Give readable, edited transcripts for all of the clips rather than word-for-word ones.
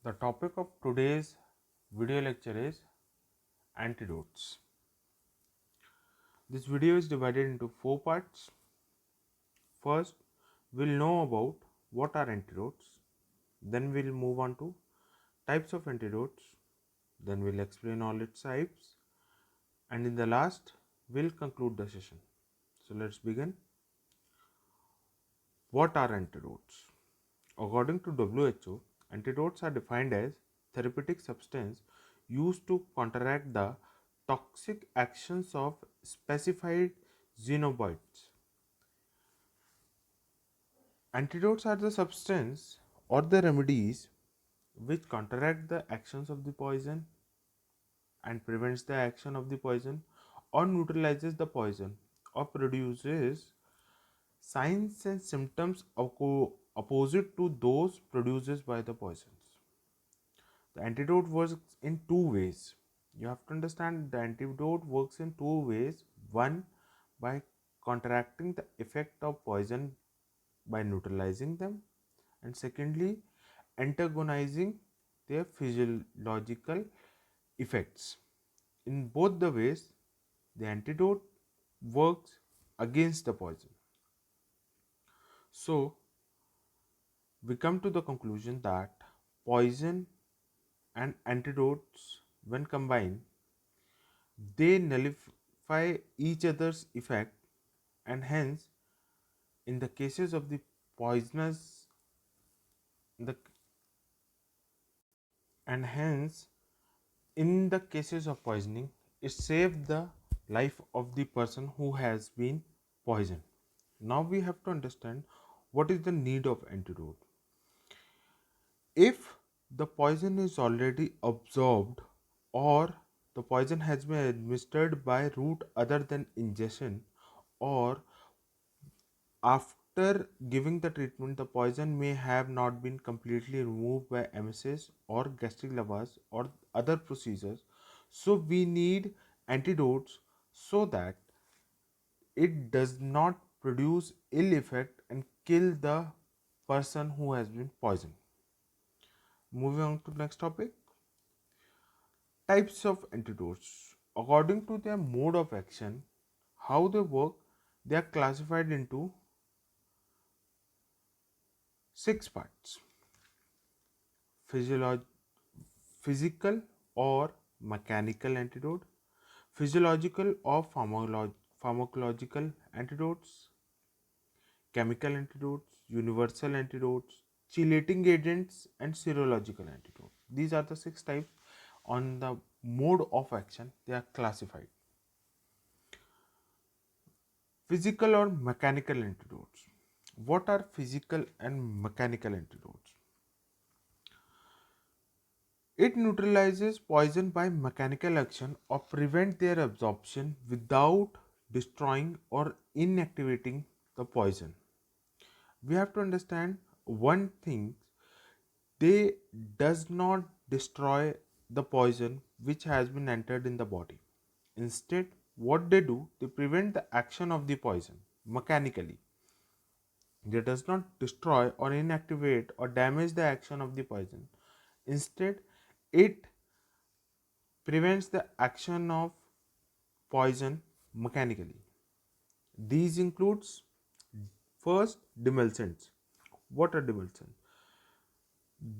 The topic of today's video lecture is antidotes. This video is divided into four parts. First, we'll know about what are antidotes. Then we'll move on to types of antidotes. Then we'll explain all its types. And in the last, we'll conclude the session. So let's begin. What are antidotes? According to WHO, antidotes are defined as therapeutic substance used to counteract the toxic actions of specified xenobiotes. Antidotes are the substance or the remedies which counteract the actions of the poison and prevents the action of the poison or neutralizes the poison or produces signs and symptoms opposite to those produced by the poisons. The antidote works in two ways. You have to understand the antidote works in two ways. One, by counteracting the effect of poison by neutralizing them, and secondly, antagonizing their physiological effects. In both the ways, the antidote works against the poison. So, we come to the conclusion that poison and antidotes, when combined, they nullify each other's effect, and hence, in the cases of the poisonous, the and hence, in the cases of poisoning, it saves the life of the person who has been poisoned. Now we have to understand what is the need of antidote. If the poison is already absorbed or the poison has been administered by route other than ingestion, or after giving the treatment the poison may have not been completely removed by emesis or gastric lavage or other procedures, so we need antidotes so that it does not produce ill effect and kill the person who has been poisoned. Moving on to the next topic. Types of antidotes. According to their mode of action, how they work, they are classified into six parts: physical or mechanical antidote, physiological or pharmacological antidotes, chemical antidotes, universal antidotes, chelating agents, and serological antidote. These are the six types. On the mode of action, they are classified. Physical or mechanical antidotes. What are physical and mechanical antidotes? It neutralizes poison by mechanical action or prevent their absorption without destroying or inactivating the poison. We have to understand one thing: they does not destroy the poison which has been entered in the body. Instead, what they do, they prevent the action of the poison mechanically. They does not destroy or inactivate or damage the action of the poison. Instead, it prevents the action of poison mechanically. These includes: first, demulcents. What are demulcents?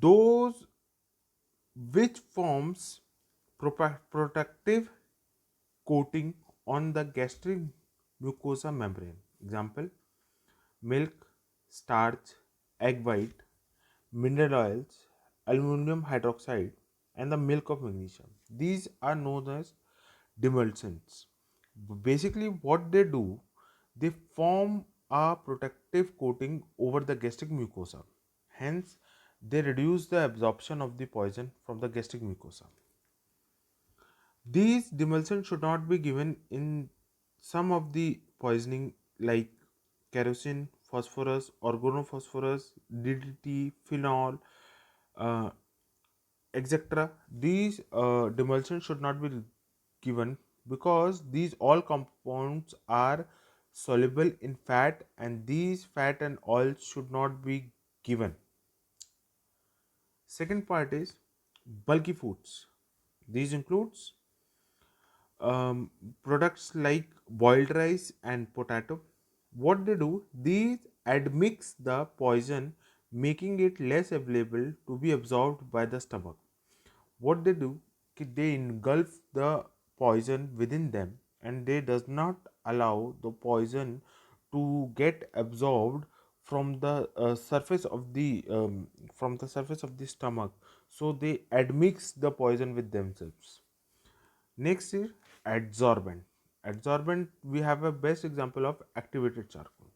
Those which forms protective coating on the gastric mucosa membrane. Example: milk, starch, egg white, mineral oils, aluminum hydroxide, and the milk of magnesium. These are known as demulcents. Basically, what they do, they form a protective coating over the gastric mucosa. Hence, they reduce the absorption of the poison from the gastric mucosa. These demulcents should not be given in some of the poisoning like kerosene, phosphorus, organophosphorus, DDT, phenol, uh, etc. These demulcents should not be given because these all compounds are soluble in fat, and these fat and oils should not be given. Second part is bulky foods. These includes um, products like boiled rice and potato. What they do, these admix the poison, making it less available to be absorbed by the stomach. What they do, they engulf the poison within them, and they does not allow the poison to get absorbed from the surface of the stomach. So they admix the poison with themselves. Next is adsorbent. Adsorbent, we have a best example of activated charcoal.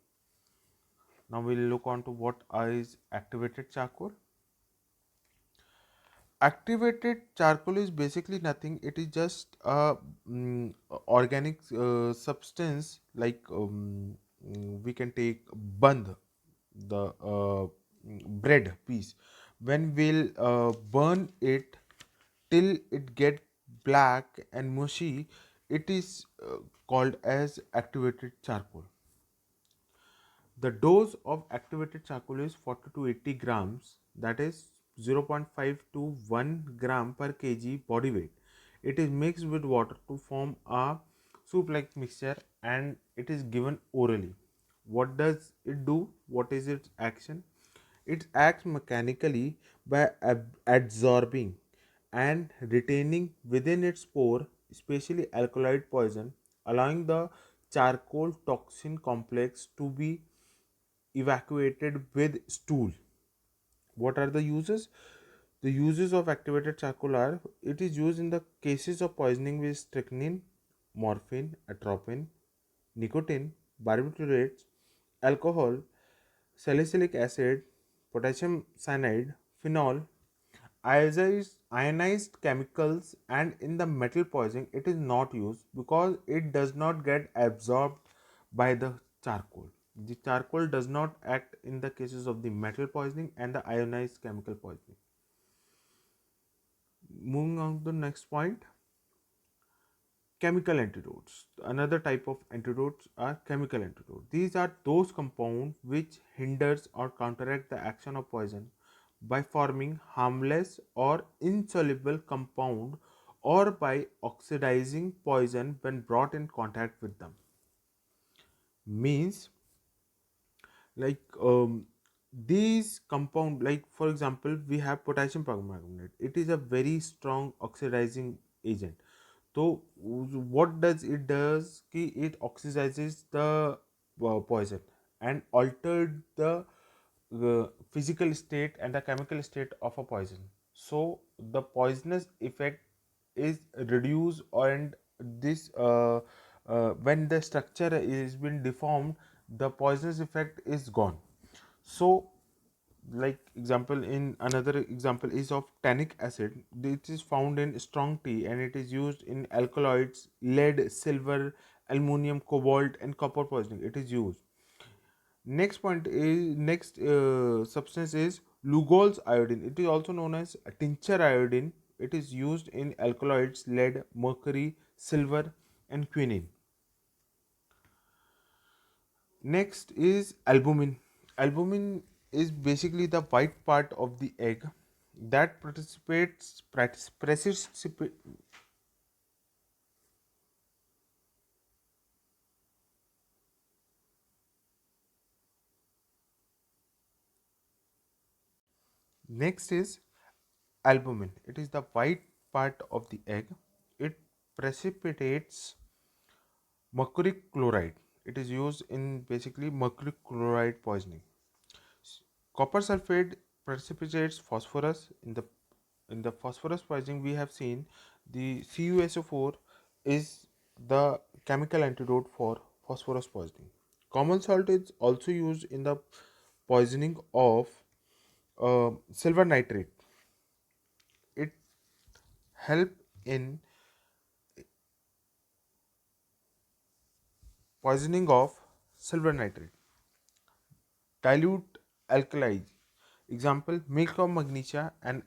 Now we'll look on to what is activated charcoal. Activated charcoal is basically nothing. It is just a organic substance, like we can take band, the bread piece. When we'll burn it till it get black and mushy, it is called as activated charcoal. The dose of activated charcoal is 40 to 80 grams, that is 0.5 to 1 gram per kg body weight. It is mixed with water to form a soup like mixture, and it is given orally. What does it do? What is its action? It acts mechanically by absorbing and retaining within its pore, especially alkaloid poison, allowing the charcoal toxin complex to be evacuated with stool. What are the uses? The uses of activated charcoal are: it is used in the cases of poisoning with strychnine, morphine, atropine, nicotine, barbiturates, alcohol, salicylic acid, potassium cyanide, phenol, ionized chemicals, and in the metal poisoning it is not used because it does not get absorbed by the charcoal. The charcoal does not act in the cases of the metal poisoning and the ionized chemical poisoning. Moving on to the next point, chemical antidotes. Another type of antidotes are chemical antidotes. These are those compounds which hinders or counteract the action of poison by forming harmless or insoluble compound, or by oxidizing poison when brought in contact with them. Means, like these compound, like for example we have potassium permanganate. It is a very strong oxidizing agent. So what does it does ki it oxidizes the poison and altered the physical state and the chemical state of a poison. So the poisonous effect is reduced, and this when the structure is been deformed, the poisonous effect is gone. So, like example, in another example is of tannic acid. This is found in strong tea, and it is used in alkaloids, lead, silver, aluminum, cobalt, and copper poisoning. It is used. Next substance is Lugol's iodine. It is also known as tincture iodine. It is used in alkaloids, lead, mercury, silver, and quinine. Next is albumin. Albumin is basically the white part of the egg that participates. Next is albumin. It is the white part of the egg. It precipitates mercury chloride. It is used in basically mercury chloride poisoning. Copper sulfate precipitates phosphorus. In the phosphorus poisoning, we have seen the CuSO4 is the chemical antidote for phosphorus poisoning. Common salt is also used in the poisoning of silver nitrate. It help in poisoning of silver nitrate. Dilute alkali. Example, milk of magnesia and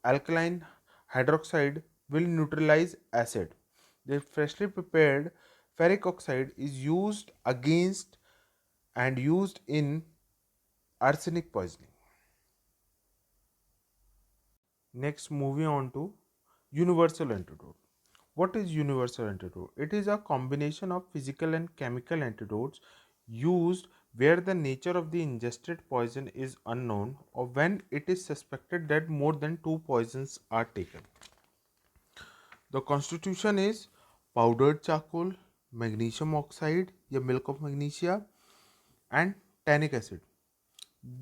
alkaline hydroxide will neutralize acid. The freshly prepared ferric oxide is used against and used in arsenic poisoning. Next, moving on to universal antidote. What is universal antidote? It is a combination of physical and chemical antidotes used where the nature of the ingested poison is unknown or when it is suspected that more than two poisons are taken. The constitution is powdered charcoal, magnesium oxide, या milk of magnesia, and tannic acid.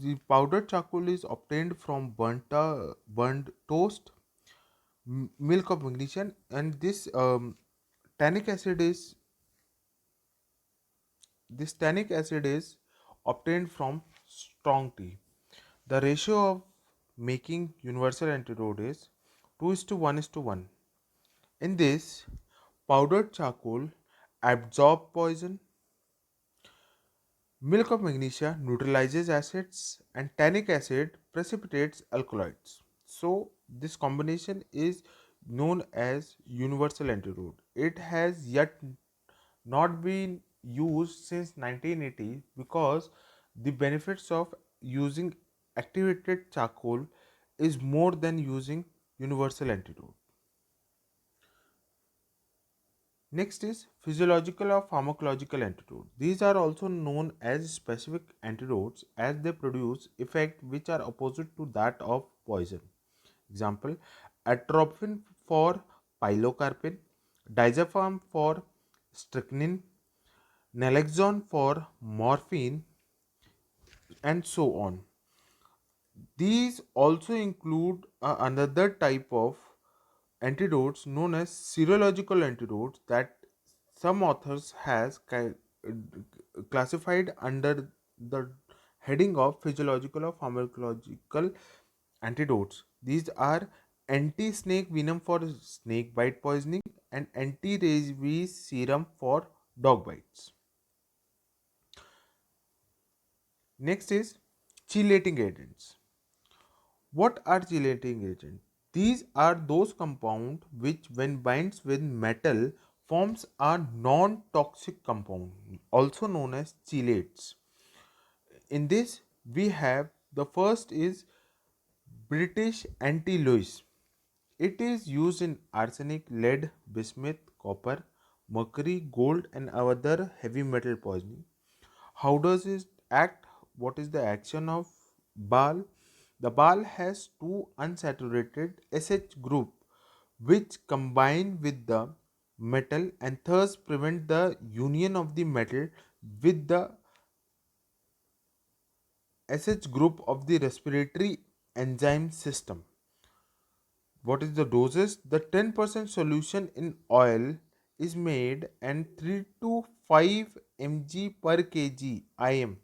The powdered charcoal is obtained from burnt toast, milk of magnesia, and tannic acid is this tannic acid is obtained from strong tea. The ratio of making universal antidote is 2 is to 1 is to 1. In this, powdered charcoal absorb poison, milk of magnesia neutralizes acids, and tannic acid precipitates alkaloids. So, this combination is known as universal antidote. It has yet not been used since 1980 because the benefits of using activated charcoal is more than using universal antidote. Next is physiological or pharmacological antidote. These are also known as specific antidotes as they produce effect which are opposite to that of poison. Example: atropine for pilocarpine, diazepam for strychnine, naloxone for morphine, and so on. These also include another type of antidotes known as serological antidotes that some authors has classified under the heading of physiological or pharmacological antidotes. These are anti-snake venom for snake bite poisoning and anti-rabies serum for dog bites. Next is chelating agents. What are chelating agents? These are those compounds which when binds with metal forms a non-toxic compound also known as chelates. In this we have the first is British anti-Lewis. It is used in arsenic, lead, bismuth, copper, mercury, gold and other heavy metal poisoning. How does it act? What is the action of BAL? The BAL has two unsaturated SH group which combine with the metal and thus prevent the union of the metal with the SH group of the respiratory enzyme system. What is the doses? The 10% solution in oil is made and 3 to 5 mg per kg IM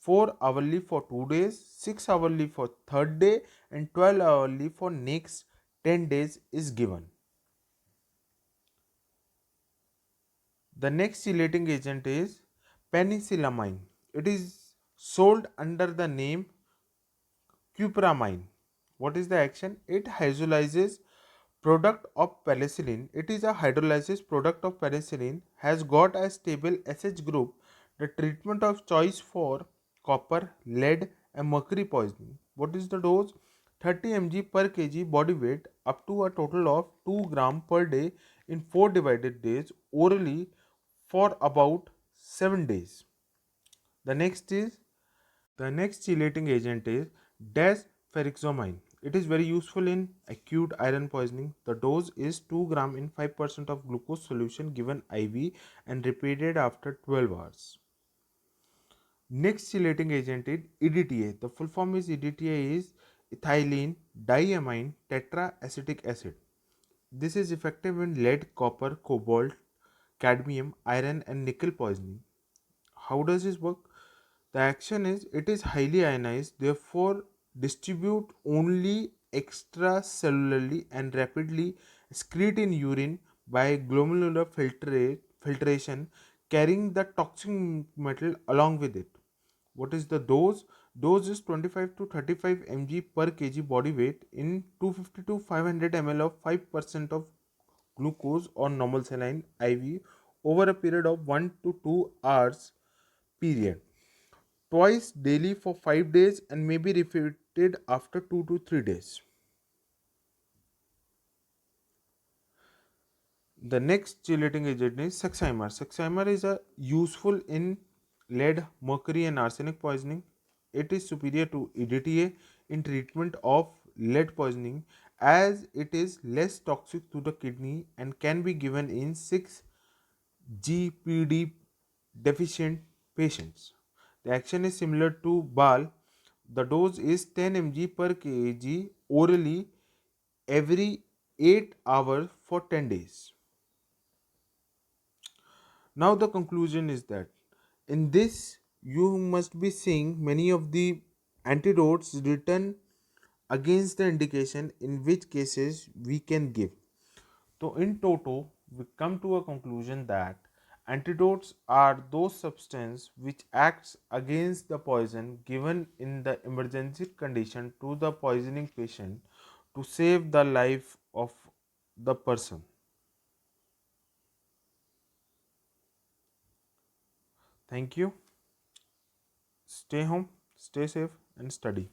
4 hourly for 2 days, 6 hourly for third day and 12 hourly for next 10 days is given. The next chelating agent is penicillamine. It is sold under the name cupramine. What is the action? It hydrolyzes product of penicillin. It is a hydrolysis product of penicillin has got a stable SH group. The treatment of choice for copper, lead and mercury poisoning. What is the dose? 30 mg per kg body weight up to a total of 2 gram per day in 4 divided days orally for about 7 days. The next is the next chelating agent is desferrixamine. It is very useful in acute iron poisoning. The dose is 2 gram in 5% of glucose solution given IV and repeated after 12 hours. Next chelating agent is EDTA. The full form is EDTA is ethylene diamine tetraacetic acid. This is effective in lead, copper, cobalt, cadmium, iron and nickel poisoning. How does this work? The action is it is highly ionized, therefore distribute only extracellularly and rapidly excrete in urine by glomerular filtration, carrying the toxic metal along with it. What is the dose? Dose is 25 to 35 mg per kg body weight in 250 to 500 ml of 5% of glucose or normal saline IV over a period of 1 to 2 hours period, twice daily for 5 days and may be repeated after 2 to 3 days. The next chelating agent is Saxaimar. Saxaimar is a useful in lead, mercury, and arsenic poisoning. It is superior to EDTA in treatment of lead poisoning as it is less toxic to the kidney and can be given in 6-GPD deficient patients. The action is similar to BAL. The dose is 10 mg per kg orally every 8 hours for 10 days. Now, the conclusion is that in this, you must be seeing many of the antidotes written against the indication in which cases we can give. So, in toto, we come to a conclusion that antidotes are those substances which acts against the poison given in the emergency condition to the poisoning patient to save the life of the person. Thank you. Stay home, stay safe, and study.